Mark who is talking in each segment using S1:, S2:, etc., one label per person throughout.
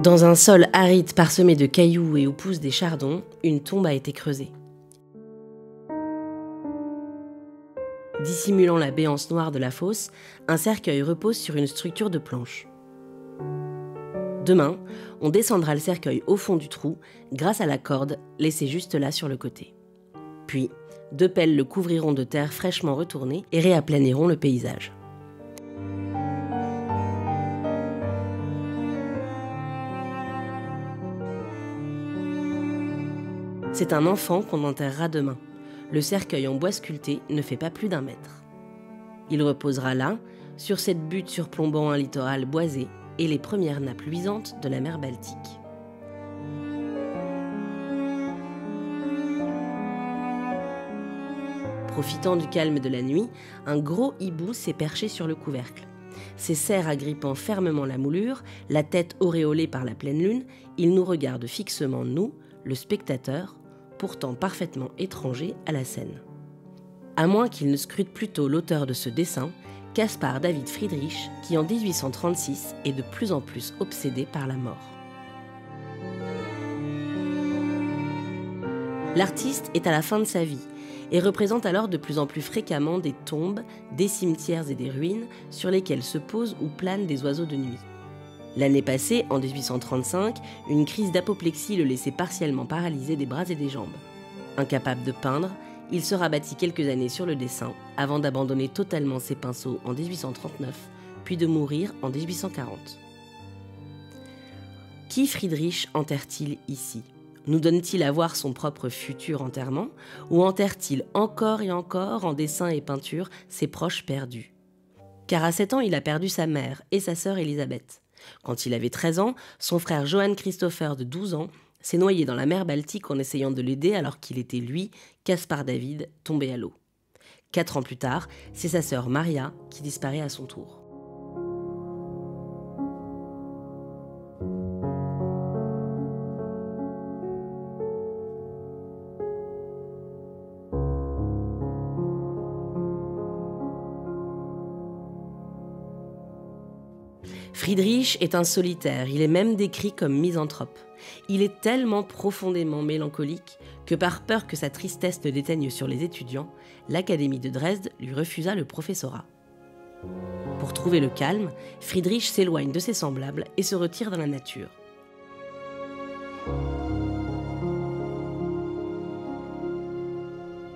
S1: Dans un sol aride parsemé de cailloux et où poussent des chardons, une tombe a été creusée. Dissimulant la béance noire de la fosse, un cercueil repose sur une structure de planches. Demain, on descendra le cercueil au fond du trou grâce à la corde laissée juste là sur le côté. Puis, 2 pelles le couvriront de terre fraîchement retournée et réaplaniront le paysage. C'est un enfant qu'on enterrera demain. Le cercueil en bois sculpté ne fait pas plus d'1 mètre. Il reposera là, sur cette butte surplombant un littoral boisé et les premières nappes luisantes de la mer Baltique. Profitant du calme de la nuit, un gros hibou s'est perché sur le couvercle. Ses serres agrippant fermement la moulure, la tête auréolée par la pleine lune, il nous regarde fixement, nous, le spectateur, pourtant parfaitement étranger à la scène. À moins qu'il ne scrute plutôt l'auteur de ce dessin, Caspar David Friedrich, qui en 1836 est de plus en plus obsédé par la mort. L'artiste est à la fin de sa vie et représente alors de plus en plus fréquemment des tombes, des cimetières et des ruines sur lesquelles se posent ou planent des oiseaux de nuit. L'année passée, en 1835, une crise d'apoplexie le laissait partiellement paralysé des bras et des jambes. Incapable de peindre, il se rabattit quelques années sur le dessin avant d'abandonner totalement ses pinceaux en 1839, puis de mourir en 1840. Qui Friedrich enterre-t-il ici ? Nous donne-t-il à voir son propre futur enterrement ou enterre-t-il encore et encore en dessins et peintures ses proches perdus ? Car à 7 ans, il a perdu sa mère et sa sœur Elisabeth. Quand il avait 13 ans, son frère Johann Christopher de 12 ans s'est noyé dans la mer Baltique en essayant de l'aider alors qu'il était, lui, Caspar David, tombé à l'eau. 4 ans plus tard, c'est sa sœur Maria qui disparaît à son tour. Friedrich est un solitaire, il est même décrit comme misanthrope. Il est tellement profondément mélancolique que par peur que sa tristesse ne déteigne sur les étudiants, l'Académie de Dresde lui refusa le professorat. Pour trouver le calme, Friedrich s'éloigne de ses semblables et se retire dans la nature.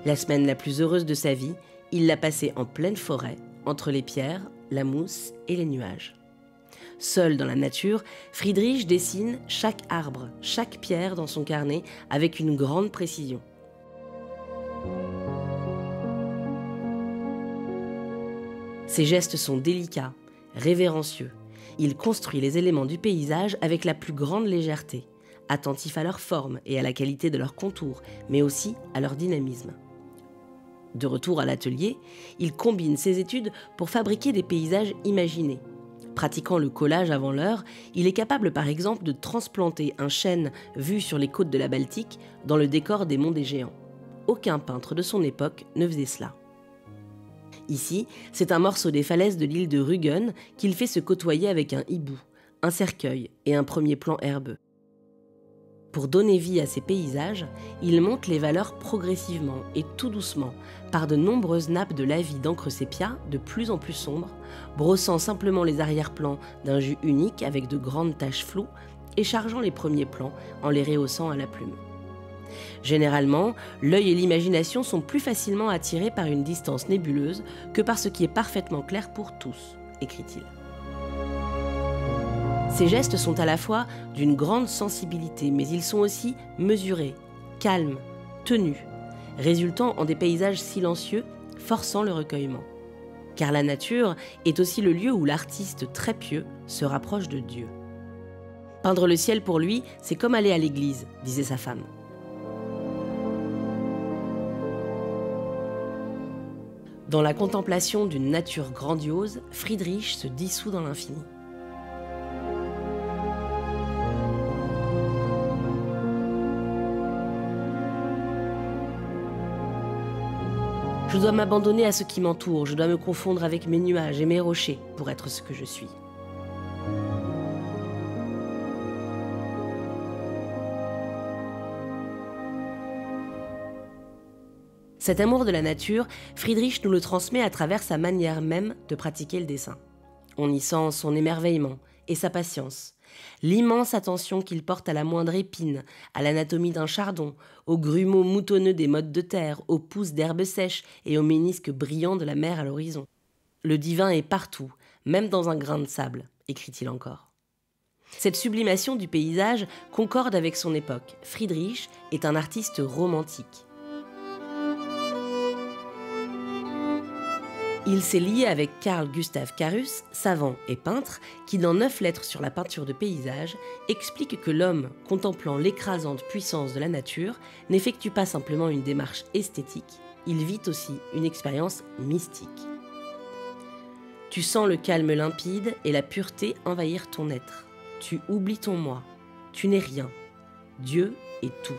S1: La semaine la plus heureuse de sa vie, il l'a passée en pleine forêt, entre les pierres, la mousse et les nuages. Seul dans la nature, Friedrich dessine chaque arbre, chaque pierre dans son carnet avec une grande précision. Ses gestes sont délicats, révérencieux. Il construit les éléments du paysage avec la plus grande légèreté, attentif à leur forme et à la qualité de leurs contours, mais aussi à leur dynamisme. De retour à l'atelier, il combine ses études pour fabriquer des paysages imaginés. Pratiquant le collage avant l'heure, il est capable par exemple de transplanter un chêne vu sur les côtes de la Baltique dans le décor des Monts des Géants. Aucun peintre de son époque ne faisait cela. Ici, c'est un morceau des falaises de l'île de Rügen qu'il fait se côtoyer avec un hibou, un cercueil et un premier plan herbeux. Pour donner vie à ces paysages, il monte les valeurs progressivement et tout doucement par de nombreuses nappes de lavis d'encre sépia de plus en plus sombres, brossant simplement les arrière-plans d'un jus unique avec de grandes taches floues et chargeant les premiers plans en les rehaussant à la plume. Généralement, l'œil et l'imagination sont plus facilement attirés par une distance nébuleuse que par ce qui est parfaitement clair pour tous, écrit-il. Ces gestes sont à la fois d'une grande sensibilité, mais ils sont aussi mesurés, calmes, tenus, résultant en des paysages silencieux, forçant le recueillement. Car la nature est aussi le lieu où l'artiste très pieux se rapproche de Dieu. Peindre le ciel pour lui, c'est comme aller à l'église, disait sa femme. Dans la contemplation d'une nature grandiose, Friedrich se dissout dans l'infini. Je dois m'abandonner à ce qui m'entoure, je dois me confondre avec mes nuages et mes rochers pour être ce que je suis. Cet amour de la nature, Friedrich nous le transmet à travers sa manière même de pratiquer le dessin. On y sent son émerveillement et sa patience, l'immense attention qu'il porte à la moindre épine, à l'anatomie d'un chardon, aux grumeaux moutonneux des mottes de terre, aux pousses d'herbes sèches et aux ménisques brillants de la mer à l'horizon. Le divin est partout, même dans un grain de sable, écrit-il encore. Cette sublimation du paysage concorde avec son époque. Friedrich est un artiste romantique. Il s'est lié avec Carl Gustav Carus, savant et peintre, qui dans 9 lettres sur la peinture de paysage explique que l'homme, contemplant l'écrasante puissance de la nature, n'effectue pas simplement une démarche esthétique, il vit aussi une expérience mystique. Tu sens le calme limpide et la pureté envahir ton être. Tu oublies ton moi. Tu n'es rien. Dieu est tout.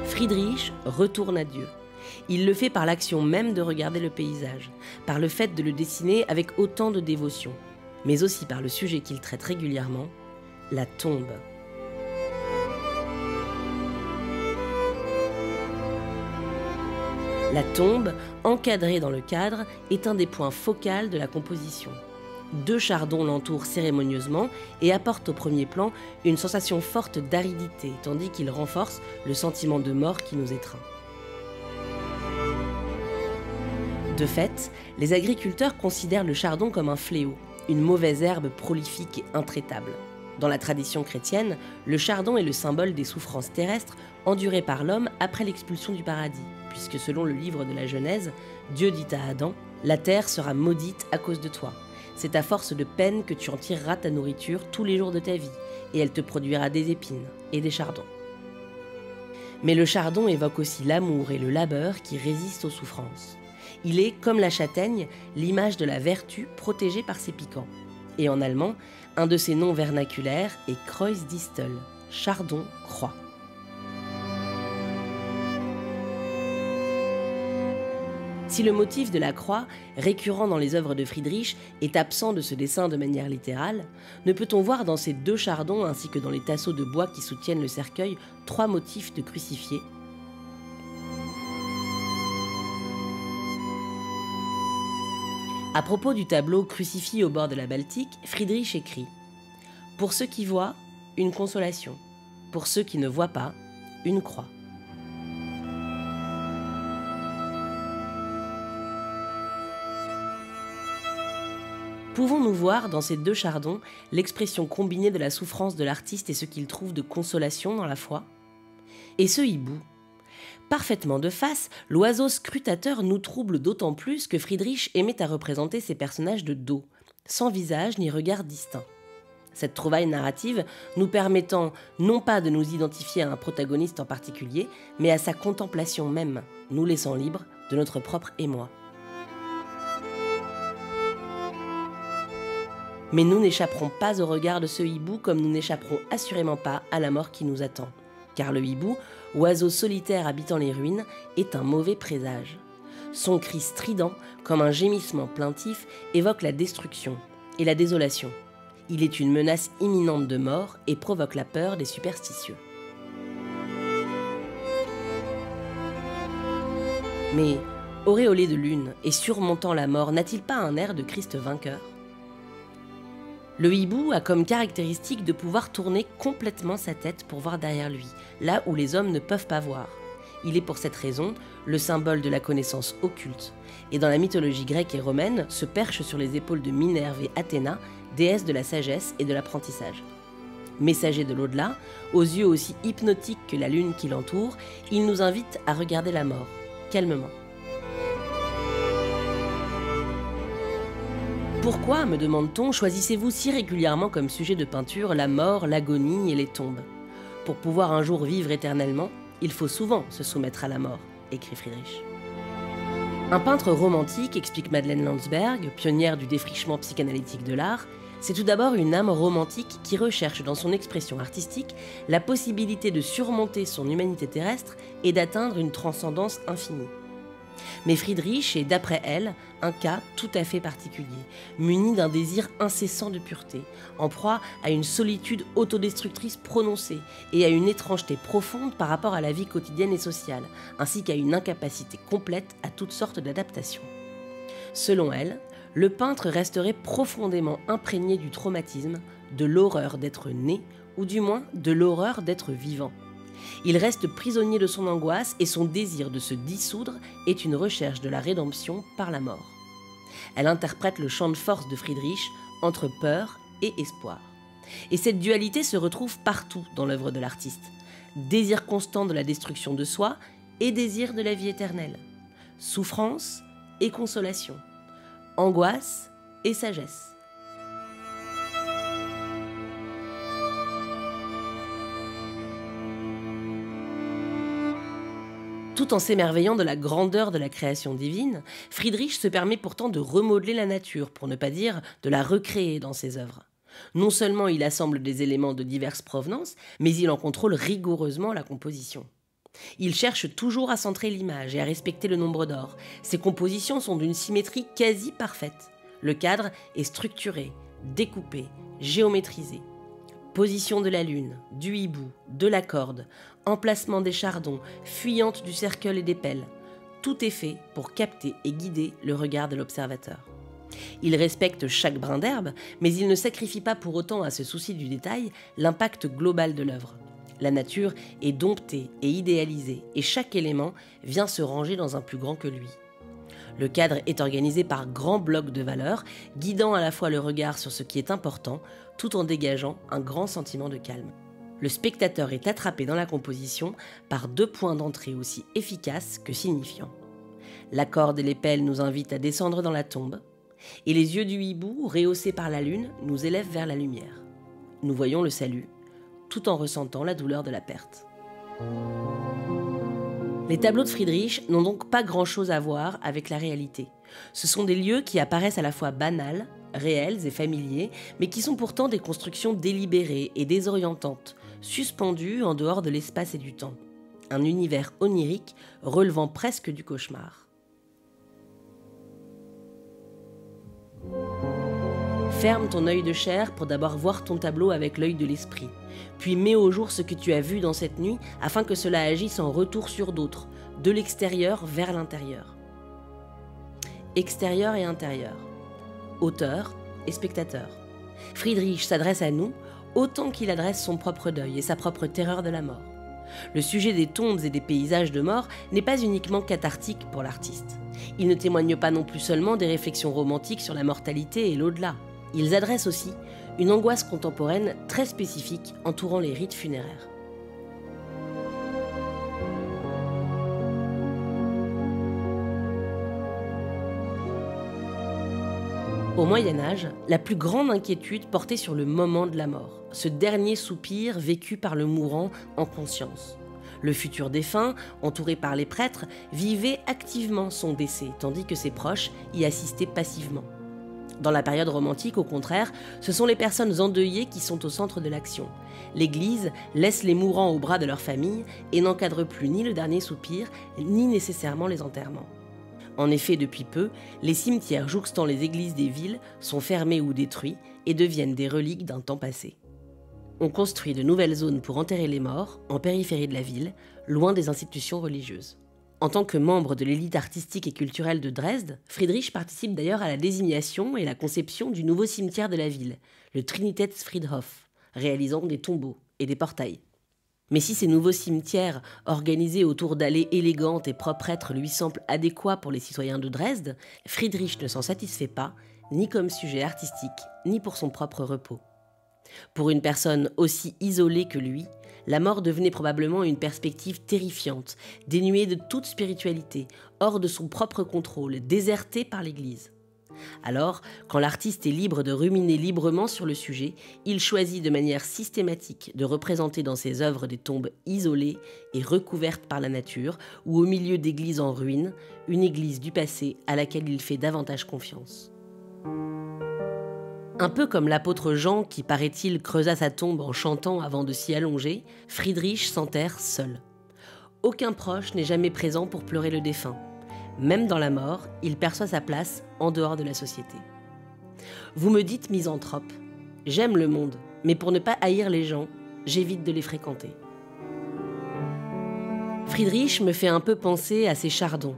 S1: Friedrich retourne à Dieu. Il le fait par l'action même de regarder le paysage, par le fait de le dessiner avec autant de dévotion, mais aussi par le sujet qu'il traite régulièrement, la tombe. La tombe, encadrée dans le cadre, est un des points focaux de la composition. 2 chardons l'entourent cérémonieusement et apportent au premier plan une sensation forte d'aridité, tandis qu'ils renforcent le sentiment de mort qui nous étreint. De fait, les agriculteurs considèrent le chardon comme un fléau, une mauvaise herbe prolifique et intraitable. Dans la tradition chrétienne, le chardon est le symbole des souffrances terrestres endurées par l'homme après l'expulsion du paradis, puisque selon le livre de la Genèse, Dieu dit à Adam « La terre sera maudite à cause de toi. C'est à force de peine que tu en tireras ta nourriture tous les jours de ta vie, et elle te produira des épines et des chardons. » Mais le chardon évoque aussi l'amour et le labeur qui résistent aux souffrances. Il est, comme la châtaigne, l'image de la vertu protégée par ses piquants. Et en allemand, un de ses noms vernaculaires est Kreuz-Distel, chardon-croix. Si le motif de la croix, récurrent dans les œuvres de Friedrich, est absent de ce dessin de manière littérale, ne peut-on voir dans ces 2 chardons ainsi que dans les tasseaux de bois qui soutiennent le cercueil 3 motifs de crucifiés. À propos du tableau crucifié au bord de la Baltique, Friedrich écrit « Pour ceux qui voient, une consolation. Pour ceux qui ne voient pas, une croix. » Pouvons-nous voir dans ces 2 chardons l'expression combinée de la souffrance de l'artiste et ce qu'il trouve de consolation dans la foi? Et ce hibou? Parfaitement de face, l'oiseau scrutateur nous trouble d'autant plus que Friedrich aimait à représenter ses personnages de dos, sans visage ni regard distinct. Cette trouvaille narrative nous permettant non pas de nous identifier à un protagoniste en particulier, mais à sa contemplation même, nous laissant libres de notre propre émoi. Mais nous n'échapperons pas au regard de ce hibou comme nous n'échapperons assurément pas à la mort qui nous attend. Car le hibou, oiseau solitaire habitant les ruines, est un mauvais présage. Son cri strident, comme un gémissement plaintif, évoque la destruction et la désolation. Il est une menace imminente de mort et provoque la peur des superstitieux. Mais, auréolé de lune et surmontant la mort, n'a-t-il pas un air de Christ vainqueur ? Le hibou a comme caractéristique de pouvoir tourner complètement sa tête pour voir derrière lui, là où les hommes ne peuvent pas voir. Il est pour cette raison le symbole de la connaissance occulte, et dans la mythologie grecque et romaine se perche sur les épaules de Minerve et Athéna, déesses de la sagesse et de l'apprentissage. Messager de l'au-delà, aux yeux aussi hypnotiques que la lune qui l'entoure, il nous invite à regarder la mort, calmement. Pourquoi, me demande-t-on, choisissez-vous si régulièrement comme sujet de peinture la mort, l'agonie et les tombes? Pour pouvoir un jour vivre éternellement, il faut souvent se soumettre à la mort, écrit Friedrich. Un peintre romantique, explique Madeleine Landsberg, pionnière du défrichement psychanalytique de l'art, c'est tout d'abord une âme romantique qui recherche dans son expression artistique la possibilité de surmonter son humanité terrestre et d'atteindre une transcendance infinie. Mais Friedrich est, d'après elle, un cas tout à fait particulier, muni d'un désir incessant de pureté, en proie à une solitude autodestructrice prononcée et à une étrangeté profonde par rapport à la vie quotidienne et sociale, ainsi qu'à une incapacité complète à toutes sortes d'adaptations. Selon elle, le peintre resterait profondément imprégné du traumatisme, de l'horreur d'être né, ou du moins de l'horreur d'être vivant. Il reste prisonnier de son angoisse et son désir de se dissoudre est une recherche de la rédemption par la mort. Elle interprète le champ de force de Friedrich entre peur et espoir. Et cette dualité se retrouve partout dans l'œuvre de l'artiste. Désir constant de la destruction de soi et désir de la vie éternelle. Souffrance et consolation. Angoisse et sagesse. Tout en s'émerveillant de la grandeur de la création divine, Friedrich se permet pourtant de remodeler la nature, pour ne pas dire de la recréer dans ses œuvres. Non seulement il assemble des éléments de diverses provenances, mais il en contrôle rigoureusement la composition. Il cherche toujours à centrer l'image et à respecter le nombre d'or. Ses compositions sont d'une symétrie quasi parfaite. Le cadre est structuré, découpé, géométrisé. Position de la lune, du hibou, de la corde, emplacement des chardons, fuyante du cercle et des pelles. Tout est fait pour capter et guider le regard de l'observateur. Il respecte chaque brin d'herbe, mais il ne sacrifie pas pour autant à ce souci du détail l'impact global de l'œuvre. La nature est domptée et idéalisée, et chaque élément vient se ranger dans un plus grand que lui. Le cadre est organisé par grands blocs de valeurs, guidant à la fois le regard sur ce qui est important, tout en dégageant un grand sentiment de calme. Le spectateur est attrapé dans la composition par deux points d'entrée aussi efficaces que signifiants. La corde et les pelles nous invitent à descendre dans la tombe, et les yeux du hibou, rehaussés par la lune, nous élèvent vers la lumière. Nous voyons le salut, tout en ressentant la douleur de la perte. Les tableaux de Friedrich n'ont donc pas grand-chose à voir avec la réalité. Ce sont des lieux qui apparaissent à la fois banals, réels et familiers, mais qui sont pourtant des constructions délibérées et désorientantes, suspendues en dehors de l'espace et du temps. Un univers onirique relevant presque du cauchemar. Ferme ton œil de chair pour d'abord voir ton tableau avec l'œil de l'esprit. Puis mets au jour ce que tu as vu dans cette nuit afin que cela agisse en retour sur d'autres, de l'extérieur vers l'intérieur. Extérieur et intérieur. Auteur et spectateur. Friedrich s'adresse à nous autant qu'il adresse son propre deuil et sa propre terreur de la mort. Le sujet des tombes et des paysages de mort n'est pas uniquement cathartique pour l'artiste. Il ne témoigne pas non plus seulement des réflexions romantiques sur la mortalité et l'au-delà. Ils adressent aussi une angoisse contemporaine très spécifique entourant les rites funéraires. Au Moyen-Âge, la plus grande inquiétude portait sur le moment de la mort, ce dernier soupir vécu par le mourant en conscience. Le futur défunt, entouré par les prêtres, vivait activement son décès, tandis que ses proches y assistaient passivement. Dans la période romantique, au contraire, ce sont les personnes endeuillées qui sont au centre de l'action. L'Église laisse les mourants au bras de leur famille et n'encadre plus ni le dernier soupir, ni nécessairement les enterrements. En effet, depuis peu, les cimetières jouxtant les églises des villes sont fermés ou détruits et deviennent des reliques d'un temps passé. On construit de nouvelles zones pour enterrer les morts, en périphérie de la ville, loin des institutions religieuses. En tant que membre de l'élite artistique et culturelle de Dresde, Friedrich participe d'ailleurs à la désignation et la conception du nouveau cimetière de la ville, le Trinitätsfriedhof, réalisant des tombeaux et des portails. Mais si ces nouveaux cimetières, organisés autour d'allées élégantes et proprêtres, lui semblent adéquats pour les citoyens de Dresde, Friedrich ne s'en satisfait pas, ni comme sujet artistique, ni pour son propre repos. Pour une personne aussi isolée que lui, la mort devenait probablement une perspective terrifiante, dénuée de toute spiritualité, hors de son propre contrôle, désertée par l'Église. Alors, quand l'artiste est libre de ruminer librement sur le sujet, il choisit de manière systématique de représenter dans ses œuvres des tombes isolées et recouvertes par la nature, ou au milieu d'églises en ruine, une église du passé à laquelle il fait davantage confiance. Un peu comme l'apôtre Jean qui, paraît-il, creusa sa tombe en chantant avant de s'y allonger, Friedrich s'enterre seul. Aucun proche n'est jamais présent pour pleurer le défunt. Même dans la mort, il perçoit sa place en dehors de la société. Vous me dites misanthrope. J'aime le monde, mais pour ne pas haïr les gens, j'évite de les fréquenter. Friedrich me fait un peu penser à ces chardons.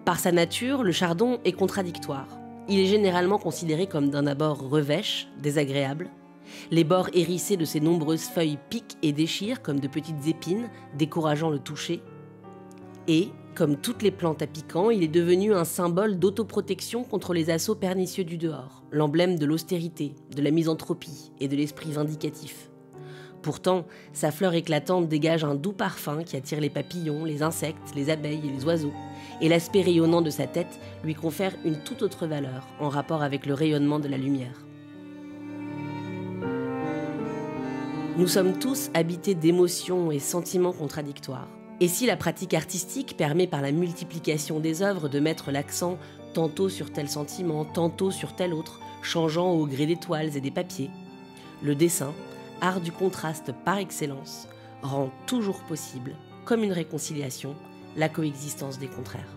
S1: Par sa nature, le chardon est contradictoire. Il est généralement considéré comme d'un abord revêche, désagréable. Les bords hérissés de ses nombreuses feuilles piquent et déchirent comme de petites épines, décourageant le toucher. Et, comme toutes les plantes à piquant, il est devenu un symbole d'autoprotection contre les assauts pernicieux du dehors, l'emblème de l'austérité, de la misanthropie et de l'esprit vindicatif. Pourtant, sa fleur éclatante dégage un doux parfum qui attire les papillons, les insectes, les abeilles et les oiseaux, et l'aspect rayonnant de sa tête lui confère une toute autre valeur en rapport avec le rayonnement de la lumière. Nous sommes tous habités d'émotions et sentiments contradictoires. Et si la pratique artistique permet par la multiplication des œuvres de mettre l'accent tantôt sur tel sentiment, tantôt sur tel autre, changeant au gré des toiles et des papiers, le dessin, art du contraste par excellence, rend toujours possible, comme une réconciliation, la coexistence des contraires.